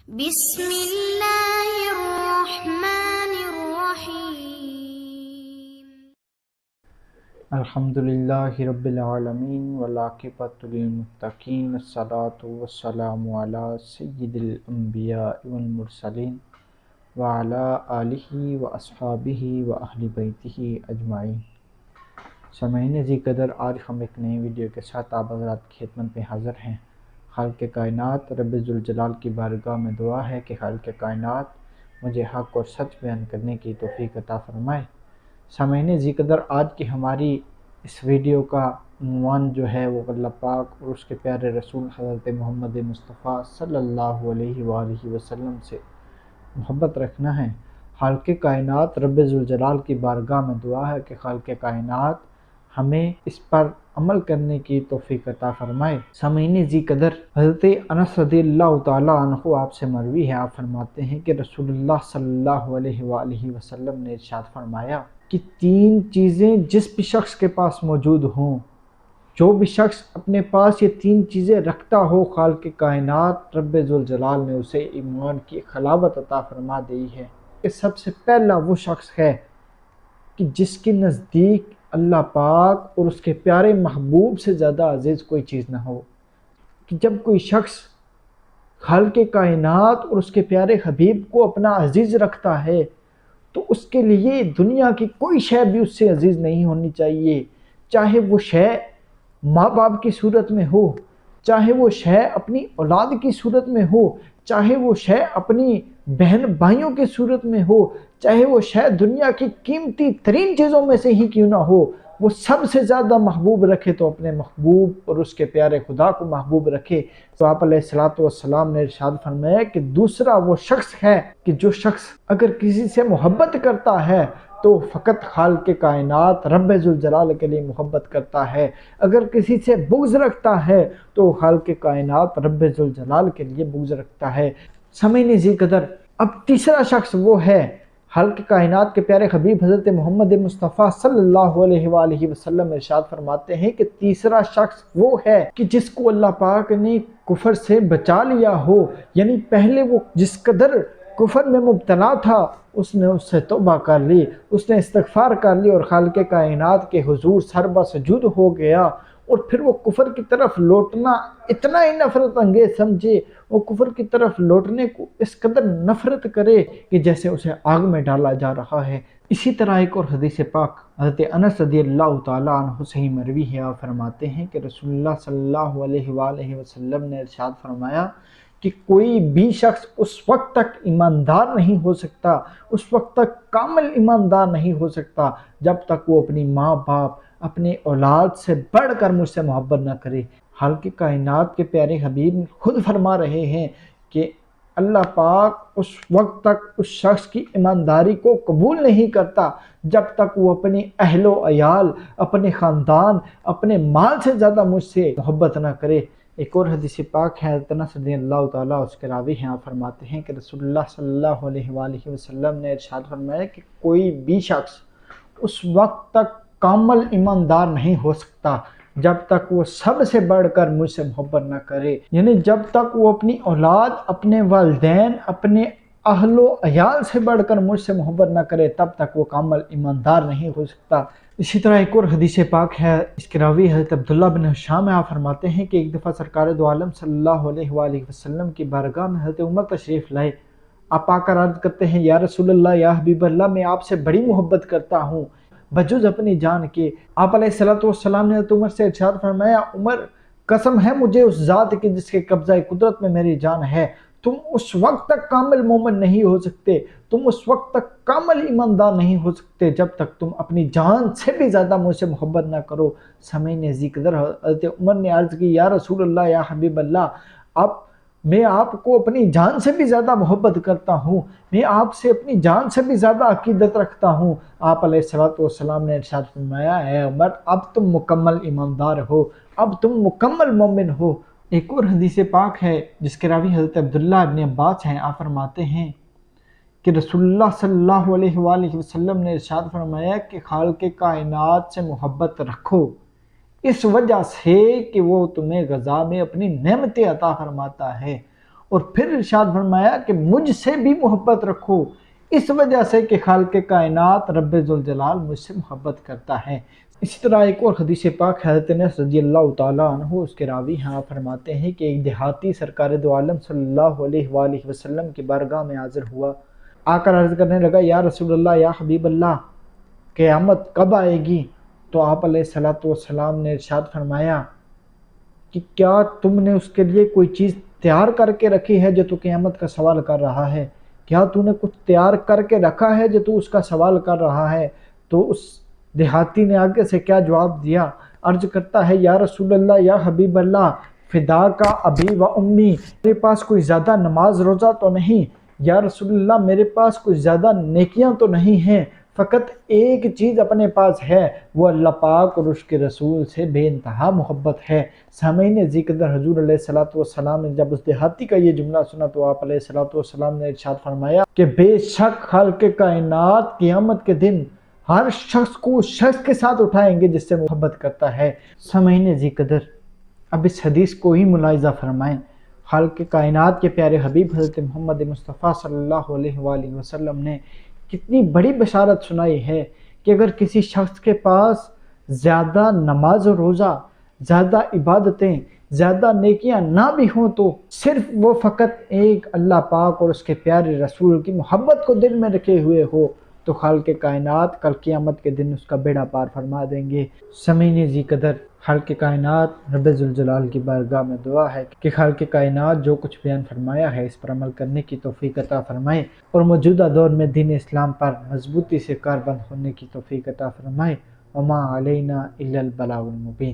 بسم اللہ الرحمن الرحیم الحمدللہ رب العالمین والعاقبۃ للمتقین الصلاۃ والسلام علی سید الانبیاء والمرسلین وعلی آلہ واصحابہ واہل بیتہ اجمعین۔ سامعین ذی قدر، آج ہم ایک نئی ویڈیو کے ساتھ آپ حضرات کی خدمت میں حاضر ہیں۔ خالق کائنات رب ذوالجلال کی بارگاہ میں دعا ہے کہ خالق کائنات مجھے حق اور سچ بیان کرنے کی توفیق عطا فرمائے۔ سامعین ذی قدر، آج کی ہماری اس ویڈیو کا عنوان جو ہے وہ اللہ پاک اور اس کے پیارے رسول حضرت محمد مصطفیٰ صلی اللہ علیہ وآلہ وسلم سے محبت رکھنا ہے۔ خالق کائنات رب ذوالجلال کی بارگاہ میں دعا ہے کہ خالق کائنات ہمیں اس پر عمل کرنے کی توفیق عطا فرمائے۔ سامعین ذی قدر، حضرت انس رضی اللہ تعالیٰ عنہ آپ سے مروی ہے، آپ فرماتے ہیں کہ رسول اللہ صلی اللہ علیہ وآلہ وسلم نے ارشاد فرمایا کہ 3 چیزیں جس بھی شخص کے پاس موجود ہوں، جو بھی شخص اپنے پاس یہ 3 چیزیں رکھتا ہو، خالق کائنات رب ذوالجلال نے اسے ایمان کی حلاوت عطا فرما دی ہے۔ کہ سب سے پہلا وہ شخص ہے کہ جس کے نزدیک اللہ پاک اور اس کے پیارے محبوب سے زیادہ عزیز کوئی چیز نہ ہو۔ کہ جب کوئی شخص خالق کائنات اور اس کے پیارے حبیب کو اپنا عزیز رکھتا ہے تو اس کے لیے دنیا کی کوئی شے بھی اس سے عزیز نہیں ہونی چاہیے، چاہے وہ شے ماں باپ کی صورت میں ہو، چاہے وہ شے اپنی اولاد کی صورت میں ہو، چاہے وہ شے اپنی بہن بھائیوں کی صورت میں ہو، چاہے وہ شے دنیا کی قیمتی ترین چیزوں میں سے ہی کیوں نہ ہو، وہ سب سے زیادہ محبوب رکھے تو اپنے محبوب اور اس کے پیارے خدا کو محبوب رکھے۔ تو آپ علیہ السلام نے ارشاد فرمایا کہ دوسرا وہ شخص ہے کہ جو شخص اگر کسی سے محبت کرتا ہے تو فقط خالق کائنات رب ذوالجلال کے لیے محبت کرتا ہے، اگر کسی سے بغض رکھتا ہے تو خالق کائنات رب ذوالجلال کے لیے بغض رکھتا ہے۔ سامعین ذی قدر، اب تیسرا شخص وہ ہے، خالق کائنات کے پیارے حبیب حضرت محمد مصطفیٰ صلی اللہ علیہ وآلہ وسلم ارشاد فرماتے ہیں کہ تیسرا شخص وہ ہے کہ جس کو اللہ پاک نے کفر سے بچا لیا ہو، یعنی پہلے وہ جس قدر کفر میں مبتلا تھا اس نے اس سے توبہ کر لی، اس نے استغفار کر لی اور خالق کائنات کے حضور سربا سجود ہو گیا، اور پھر وہ کفر کی طرف لوٹنا اتنا ہی نفرت انگیز سمجھے، وہ کفر کی طرف لوٹنے کو اس قدر نفرت کرے کہ جیسے اسے آگ میں ڈالا جا رہا ہے۔ اسی طرح ایک اور حدیث پاک حضرت انس رضی اللہ تعالیٰ عنہ سے ہی مروی ہے، آپ فرماتے ہیں کہ رسول اللہ صلی اللہ علیہ وآلہ وسلم نے ارشاد فرمایا کہ کوئی بھی شخص اس وقت تک ایماندار نہیں ہو سکتا، اس وقت تک کامل ایماندار نہیں ہو سکتا جب تک وہ اپنی ماں باپ، اپنے اولاد سے بڑھ کر مجھ سے محبت نہ کرے۔ خالق کائنات کے پیارے حبیب خود فرما رہے ہیں کہ اللہ پاک اس وقت تک اس شخص کی ایمانداری کو قبول نہیں کرتا جب تک وہ اپنی اہل و عیال، اپنے خاندان، اپنے مال سے زیادہ مجھ سے محبت نہ کرے۔ ایک اور حدیث پاک ہے، حضرت انس رضی اللہ تعالیٰ اس کے راوی ہیں، آپ فرماتے ہیں کہ رسول اللہ صلی اللہ علیہ وآلہ وسلم نے ارشاد فرمایا کہ کوئی بھی شخص اس وقت تک کامل ایماندار نہیں ہو سکتا جب تک وہ سب سے بڑھ کر مجھ سے محبت نہ کرے، یعنی جب تک وہ اپنی اولاد، اپنے والدین، اپنے اہل و عیال سے بڑھ کر مجھ سے محبت نہ کرے تب تک وہ کامل ایماندار نہیں ہو سکتا۔ اسی طرح ایک اور حدیث پاک ہے، اس کے راوی حضرت عبداللہ بن حشام ہے، آپ فرماتے ہیں کہ ایک دفعہ سرکار دو عالم صلی اللہ علیہ وآلہ وسلم کی بارگاہ میں حضرت عمر تشریف لائے۔ آپ آ کر عرض کرتے ہیں، یا رسول اللہ، یا حبیب اللہ، میں آپ سے بڑی محبت کرتا ہوں بجز اپنی جان کے۔ آپ علیہ السلام نے حضرت عمر سے ارشاد فرمایا، عمر، قسم ہے مجھے اس ذات کی جس کے قبضہ قدرت میں میری جان ہے، تم اس وقت تک کامل مومن نہیں ہو سکتے، تم اس وقت تک کامل ایماندار نہیں ہو سکتے جب تک تم اپنی جان سے بھی زیادہ مجھ سے محبت نہ کرو۔ سامعین ذی قدر، حضرت عمر نے عرض کی، یا رسول اللہ، یا حبیب اللہ، میں آپ کو اپنی جان سے بھی زیادہ محبت کرتا ہوں، میں آپ سے اپنی جان سے بھی زیادہ عقیدت رکھتا ہوں۔ آپ علیہ السلام نے ارشاد فرمایا، اے عمر، اب تم مکمل ایماندار ہو، اب تم مکمل مومن ہو۔ ایک اور حدیث پاک ہے جس کے راوی حضرت عبداللہ ابن عباس ہیں، آپ فرماتے ہیں کہ رسول اللہ صلی اللہ علیہ وآلہ وسلم نے ارشاد فرمایا کہ خالق کائنات سے محبت رکھو اس وجہ سے کہ وہ تمہیں غذا میں اپنی نعمتیں عطا فرماتا ہے، اور پھر ارشاد فرمایا کہ مجھ سے بھی محبت رکھو، اس وجہ سے کہ خالق کائنات رب ذوالجلال مجھ سے محبت کرتا ہے۔ اسی طرح ایک اور حدیث پاک حضرت انس رضی اللہ تعالیٰ عنہ اس کے راوی ہاں فرماتے ہیں کہ ایک دیہاتی سرکار دو عالم صلی اللہ علیہ وآلہ وسلم کی بارگاہ میں حاضر ہوا، آ کر عرض کرنے لگا یا رسول اللہ، یا حبیب اللہ، قیامت کب آئے گی؟ تو آپ علیہ الصلوۃ والسلام نے ارشاد فرمایا کہ کیا تم نے اس کے لیے کوئی چیز تیار کر کے رکھی ہے جو تو قیامت کا سوال کر رہا ہے؟ کیا تو نے کچھ تیار کر کے رکھا ہے جو تو اس کا سوال کر رہا ہے؟ تو اس دیہاتی نے آگے سے کیا جواب دیا؟ عرض کرتا ہے یا رسول اللہ، یا حبیب اللہ، فدا کا ابی و امی، میرے پاس کوئی زیادہ نماز روزہ تو نہیں، یا رسول اللہ میرے پاس کوئی زیادہ نیکیاں تو نہیں ہیں، فقط ایک چیز اپنے پاس ہے، وہ اللہ پاک اور اس کے رسول سے بے انتہا محبت ہے۔ سامعین ذکر حضور علیہ الصلوۃ والسلام نے جب اس دیہاتی کا یہ جملہ سنا تو آپ علیہ الصلوۃ والسلام نے ارشاد فرمایا کہ بے شک خالق کائنات قیامت کے دن ہر شخص کو اس شخص کے ساتھ اٹھائیں گے جس سے محبت کرتا ہے۔ سامعین ذکر، اب اس حدیث کو ہی ملاحظہ فرمائیں، خالق کائنات کے پیارے حبیب حضرت محمد مصطفیٰ صلی اللہ علیہ وآلہ وسلم نے کتنی بڑی بشارت سنائی ہے کہ اگر کسی شخص کے پاس زیادہ نماز و روزہ، زیادہ عبادتیں، زیادہ نیکیاں نہ بھی ہوں تو صرف وہ فقط ایک اللہ پاک اور اس کے پیارے رسول کی محبت کو دل میں رکھے ہوئے ہو تو خالق کائنات کل قیامت کے دن اس کا بیڑا پار فرما دیں گے۔ سامعین ذی قدر، خالق کائنات رب ذوالجلال کی بارگاہ میں دعا ہے کہ خالق کائنات جو کچھ بیان فرمایا ہے اس پر عمل کرنے کی توفیق عطا فرمائے، اور موجودہ دور میں دین اسلام پر مضبوطی سے کاربند ہونے کی توفیق عطا فرمائے۔ وما علینا الا البلاغ المبین۔